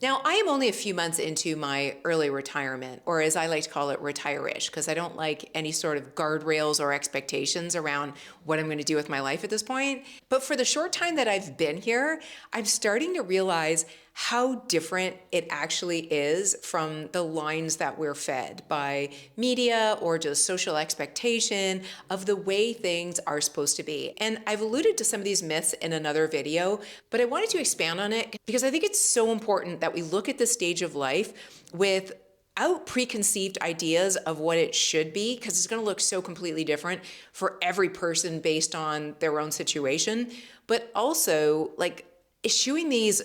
Now, I am only a few months into my early retirement, or as I like to call it, retireish, because I don't like any sort of guardrails or expectations around what I'm going to do with my life at this point. But for the short time that I've been here, I'm starting to realize how different it actually is from the lines that we're fed by media or just social expectation of the way things are supposed to be. And I've alluded to some of these myths in another video, but I wanted to expand on it because I think it's so important that we look at this stage of life without preconceived ideas of what it should be, because it's going to look so completely different for every person based on their own situation, but also like eschewing these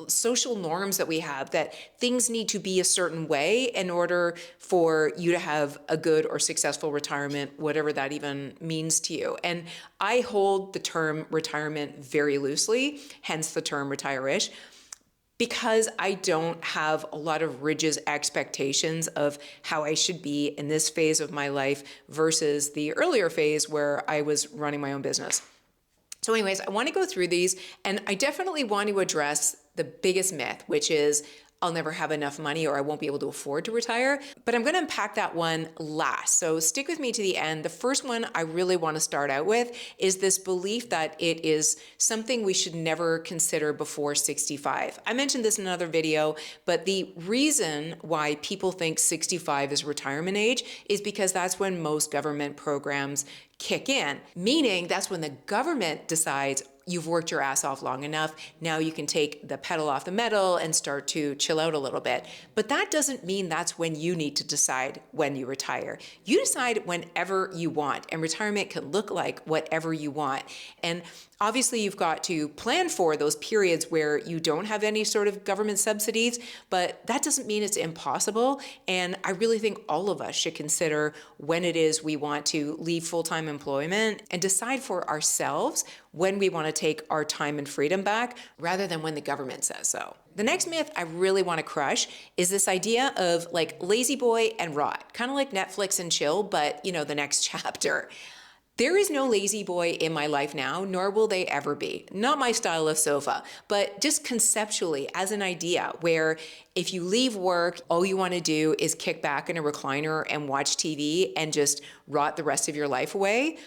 social norms that we have that things need to be a certain way in order for you to have a good or successful retirement, whatever that even means to you. And I hold the term retirement very loosely, hence the term retireish, because I don't have a lot of rigid expectations of how I should be in this phase of my life versus the earlier phase where I was running my own business. So anyways, I want to go through these, and I definitely want to address the biggest myth, which is I'll never have enough money or I won't be able to afford to retire. But I'm going to unpack that one last. So stick with me to the end. The first one I really want to start out with is this belief that it is something we should never consider before 65. I mentioned this in another video, but the reason why people think 65 is retirement age is because that's when most government programs kick in, meaning that's when the government decides you've worked your ass off long enough. Now you can take the pedal off the metal and start to chill out a little bit. But that doesn't mean that's when you need to decide when you retire. You decide whenever you want, and retirement can look like whatever you want. And obviously you've got to plan for those periods where you don't have any sort of government subsidies, but that doesn't mean it's impossible. And I really think all of us should consider when it is we want to leave full-time employment and decide for ourselves when we want to take our time and freedom back rather than when the government says so. The next myth I really want to crush is this idea of like lazy boy and rot, kind of like Netflix and chill, but the next chapter. There is no lazy boy in my life now, nor will they ever be. Not my style of sofa, but just conceptually as an idea where if you leave work, all you want to do is kick back in a recliner and watch TV and just rot the rest of your life away.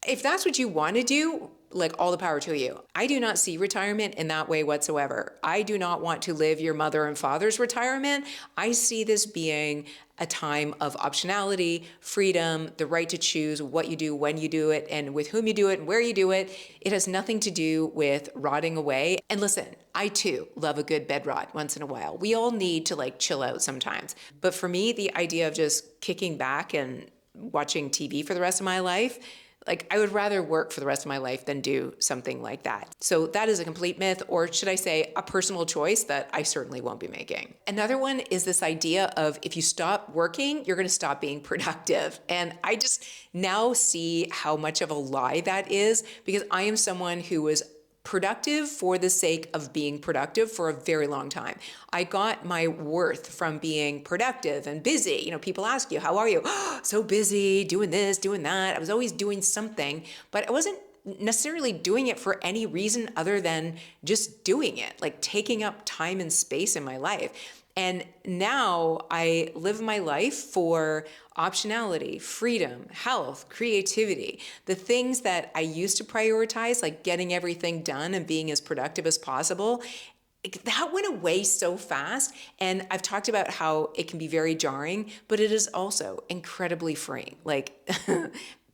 If that's what you want to do, like all the power to you. I do not see retirement in that way whatsoever. I do not want to live your mother and father's retirement. I see this being a time of optionality, freedom, the right to choose what you do, when you do it, and with whom you do it, and where you do it. It has nothing to do with rotting away. And listen, I too love a good bed rot once in a while. We all need to chill out sometimes. But for me, the idea of just kicking back and watching TV for the rest of my life, I would rather work for the rest of my life than do something like that. So that is a complete myth, or should I say a personal choice that I certainly won't be making. Another one is this idea of if you stop working, you're going to stop being productive. And I just now see how much of a lie that is, because I am someone who was productive for the sake of being productive for a very long time. I got my worth from being productive and busy. People ask you, how are you? So busy, doing this, doing that. I was always doing something, but I wasn't necessarily doing it for any reason other than just doing it, like taking up time and space in my life. And now I live my life for optionality, freedom, health, creativity, the things that I used to prioritize, like getting everything done and being as productive as possible. That went away so fast. And I've talked about how it can be very jarring, but it is also incredibly freeing.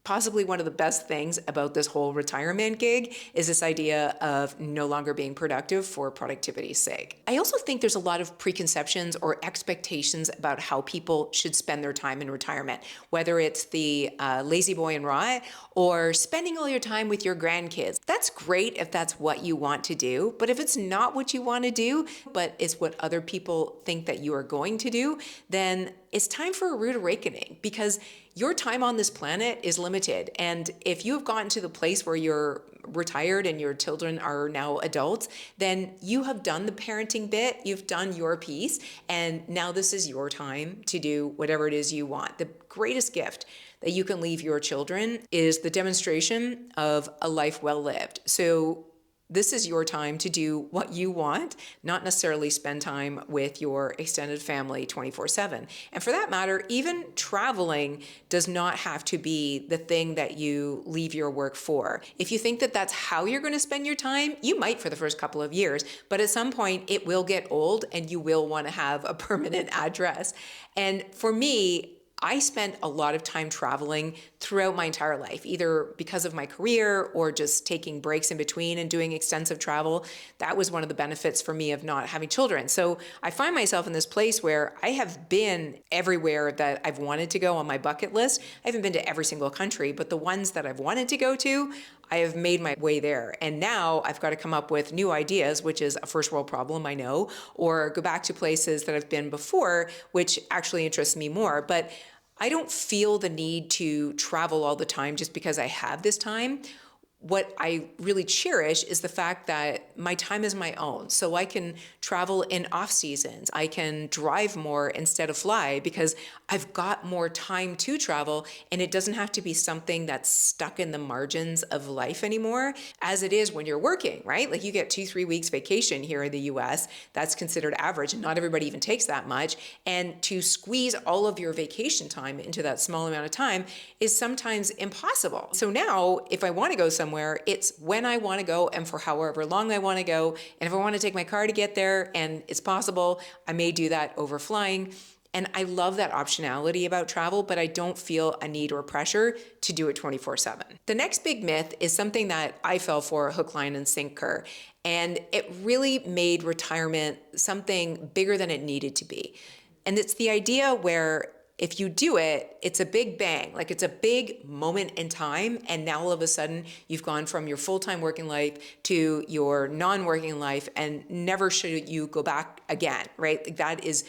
Possibly one of the best things about this whole retirement gig is this idea of no longer being productive for productivity's sake. I also think there's a lot of preconceptions or expectations about how people should spend their time in retirement, whether it's the lazy boy and rot or spending all your time with your grandkids. That's great if that's what you want to do, but if it's not what you want to do, but it's what other people think that you are going to do, then it's time for a rude awakening, because your time on this planet is limited. And if you have gotten to the place where you're retired and your children are now adults, then you have done the parenting bit, you've done your piece, and now this is your time to do whatever it is you want. The greatest gift that you can leave your children is the demonstration of a life well lived. So This is your time to do what you want, not necessarily spend time with your extended family 24/7. And for that matter, even traveling does not have to be the thing that you leave your work for. If you think that that's how you're going to spend your time, you might for the first couple of years, but at some point it will get old and you will want to have a permanent address. And for me, I spent a lot of time traveling throughout my entire life, either because of my career or just taking breaks in between and doing extensive travel. That was one of the benefits for me of not having children. So I find myself in this place where I have been everywhere that I've wanted to go on my bucket list. I haven't been to every single country, but the ones that I've wanted to go to, I have made my way there. And now I've got to come up with new ideas, which is a first world problem, I know, or go back to places that I've been before, which actually interests me more. But I don't feel the need to travel all the time just because I have this time. What I really cherish is the fact that my time is my own. So I can travel in off seasons. I can drive more instead of fly because I've got more time to travel, and it doesn't have to be something that's stuck in the margins of life anymore, as it is when you're working, right? Like you get 2-3 weeks vacation here in the US. That's considered average, and not everybody even takes that much. And to squeeze all of your vacation time into that small amount of time is sometimes impossible. So now, if I want to go somewhere, it's when I want to go and for however long I want to go. And if I want to take my car to get there and it's possible, I may do that over flying. And I love that optionality about travel, but I don't feel a need or pressure to do it 24/7. The next big myth is something that I fell for hook, line, and sinker. And it really made retirement something bigger than it needed to be. And it's the idea where if you do it, it's a big bang, like it's a big moment in time. And now all of a sudden you've gone from your full-time working life to your non-working life, and never should you go back again, right? Like that is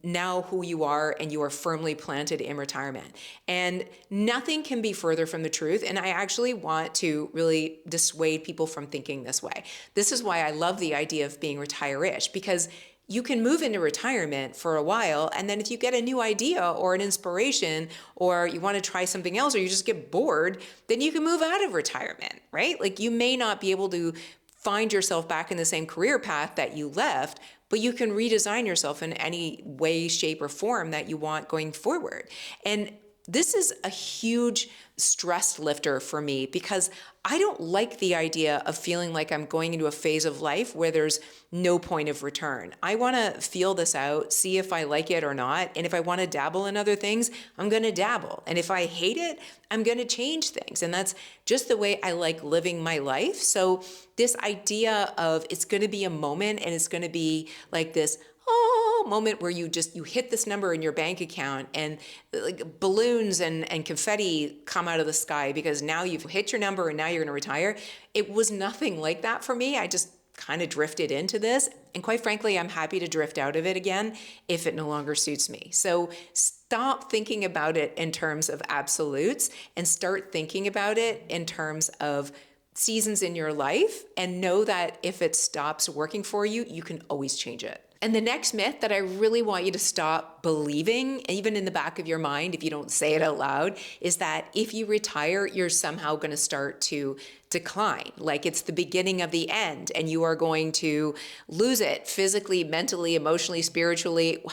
now who you are, and you are firmly planted in retirement. And nothing can be further from the truth. And I actually want to really dissuade people from thinking this way. This is why I love the idea of being retireish, because you can move into retirement for a while, and then if you get a new idea or an inspiration, or you want to try something else, or you just get bored, then you can move out of retirement, right? Like you may not be able to find yourself back in the same career path that you left, but you can redesign yourself in any way, shape, or form that you want going forward. And this is a huge stress lifter for me, because I don't like the idea of feeling like I'm going into a phase of life where there's no point of return. I want to feel this out, see if I like it or not. And if I want to dabble in other things, I'm going to dabble. And if I hate it, I'm going to change things. And that's just the way I like living my life. So this idea of it's going to be a moment, and it's going to be like this moment where you hit this number in your bank account, and like balloons and confetti come out of the sky because now you've hit your number and now you're going to retire. It was nothing like that for me. I just kind of drifted into this. And quite frankly, I'm happy to drift out of it again if it no longer suits me. So stop thinking about it in terms of absolutes and start thinking about it in terms of seasons in your life, and know that if it stops working for you, you can always change it. And the next myth that I really want you to stop believing, even in the back of your mind, if you don't say it out loud, is that if you retire, you're somehow going to start to decline. Like it's the beginning of the end, and you are going to lose it physically, mentally, emotionally, spiritually,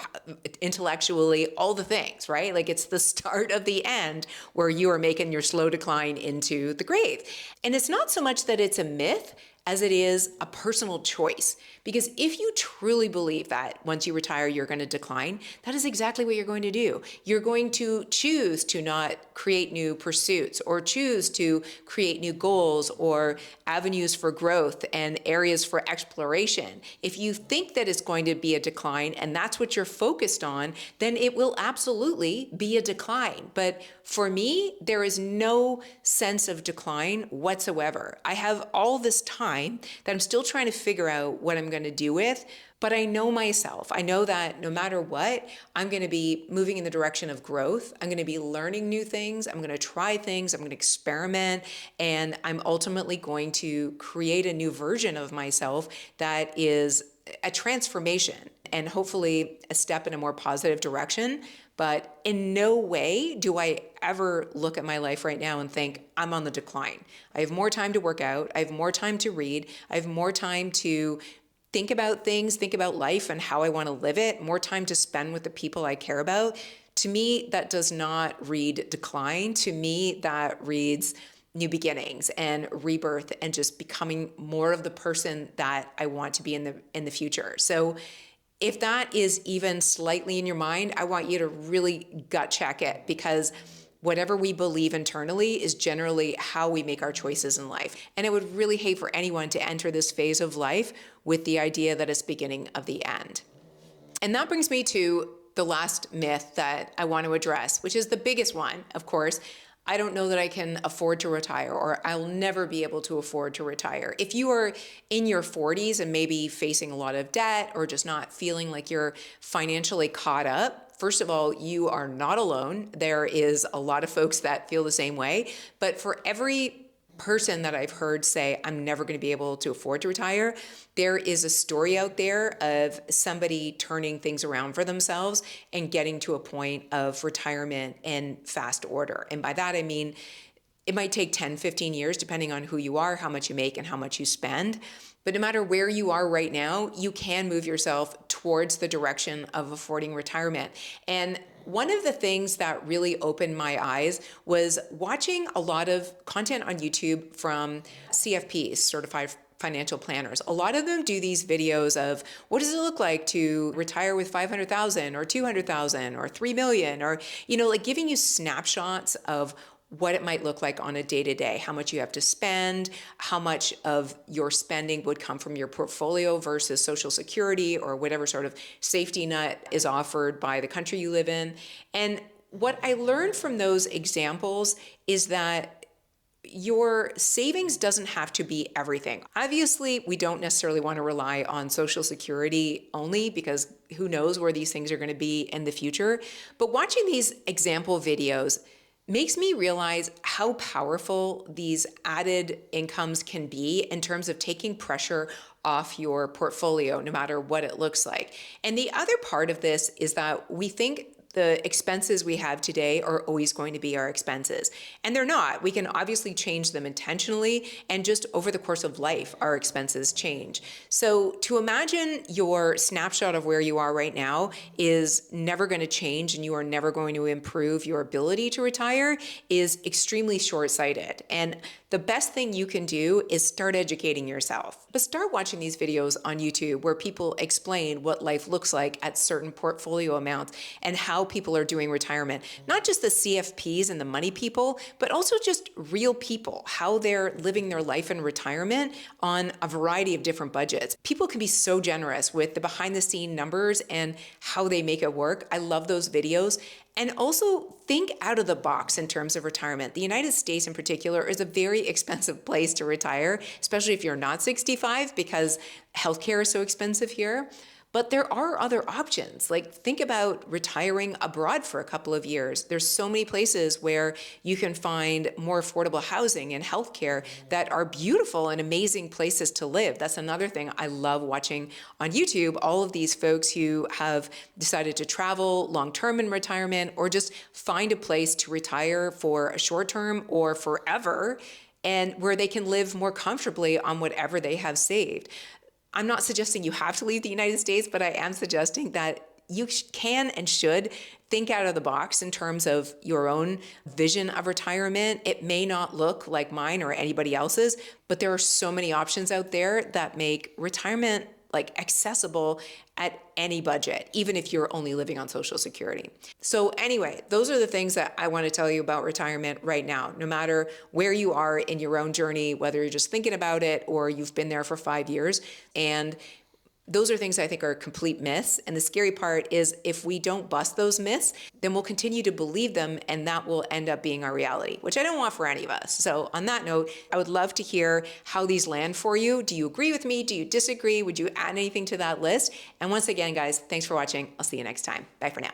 intellectually, all the things, right? Like it's the start of the end where you are making your slow decline into the grave. And it's not so much that it's a myth as it is a personal choice. Because if you truly believe that once you retire, you're going to decline, that is exactly what you're going to do. You're going to choose to not create new pursuits, or choose to create new goals or avenues for growth and areas for exploration. If you think that it's going to be a decline and that's what you're focused on, then it will absolutely be a decline. But for me, there is no sense of decline whatsoever. I have all this time that I'm still trying to figure out what I'm going to do with, but I know myself. I know that no matter what, I'm going to be moving in the direction of growth. I'm going to be learning new things. I'm going to try things. I'm going to experiment. And I'm ultimately going to create a new version of myself that is a transformation. and hopefully a step in a more positive direction. But in no way do I ever look at my life right now and think I'm on the decline. I have more time to work out. I have more time to read. I have more time to think about things, think about life and how I want to live it, more time to spend with the people I care about. To me, that does not read decline. To me, that reads new beginnings and rebirth and just becoming more of the person that I want to be in the future. So if that is even slightly in your mind, I want you to really gut check it, because whatever we believe internally is generally how we make our choices in life. And I would really hate for anyone to enter this phase of life with the idea that it's beginning of the end. And that brings me to the last myth that I want to address, which is the biggest one, of course. I don't know that I can afford to retire, or I'll never be able to afford to retire. If you are in your 40s and maybe facing a lot of debt or just not feeling like you're financially caught up, first of all, you are not alone. There is a lot of folks that feel the same way. But for every person that I've heard say, I'm never going to be able to afford to retire, there is a story out there of somebody turning things around for themselves and getting to a point of retirement in fast order. And by that, I mean, it might take 10, 15 years, depending on who you are, how much you make, and how much you spend. But no matter where you are right now, you can move yourself towards the direction of affording retirement. And one of the things that really opened my eyes was watching a lot of content on YouTube from CFPs, certified financial planners. A lot of them do these videos of what does it look like to retire with 500,000 or 200,000 or 3 million, or, like giving you snapshots of what it might look like on a day-to-day, how much you have to spend, how much of your spending would come from your portfolio versus Social Security or whatever sort of safety net is offered by the country you live in. And what I learned from those examples is that your savings doesn't have to be everything. Obviously, we don't necessarily want to rely on Social Security only, because who knows where these things are going to be in the future. But watching these example videos makes me realize how powerful these added incomes can be in terms of taking pressure off your portfolio, no matter what it looks like. And the other part of this is that we think the expenses we have today are always going to be our expenses. And they're not. We can obviously change them intentionally, and just over the course of life, our expenses change. So to imagine your snapshot of where you are right now is never going to change and you are never going to improve your ability to retire is extremely short-sighted. And the best thing you can do is start educating yourself. But start watching these videos on YouTube where people explain what life looks like at certain portfolio amounts and how people are doing retirement. Not just the CFPs and the money people, but also just real people, how they're living their life in retirement on a variety of different budgets. People can be so generous with the behind the scene numbers and how they make it work. I love those videos. And also think out of the box in terms of retirement. The United States in particular is a very expensive place to retire, especially if you're not 65, because healthcare is so expensive here. But there are other options. Like, think about retiring abroad for a couple of years. There's so many places where you can find more affordable housing and healthcare that are beautiful and amazing places to live. That's another thing I love watching on YouTube. All of these folks who have decided to travel long-term in retirement, or just find a place to retire for a short term or forever, and where they can live more comfortably on whatever they have saved. I'm not suggesting you have to leave the United States, but I am suggesting that you can and should think out of the box in terms of your own vision of retirement. It may not look like mine or anybody else's, but there are so many options out there that make retirement accessible at any budget, even if you're only living on Social Security. So anyway, those are the things that I want to tell you about retirement right now. No matter where you are in your own journey, whether you're just thinking about it or you've been there for 5 years, and those are things I think are complete myths. And the scary part is, if we don't bust those myths, then we'll continue to believe them, and that will end up being our reality, which I don't want for any of us. So on that note, I would love to hear how these land for you. Do you agree with me? Do you disagree? Would you add anything to that list? And once again, guys, thanks for watching. I'll see you next time. Bye for now.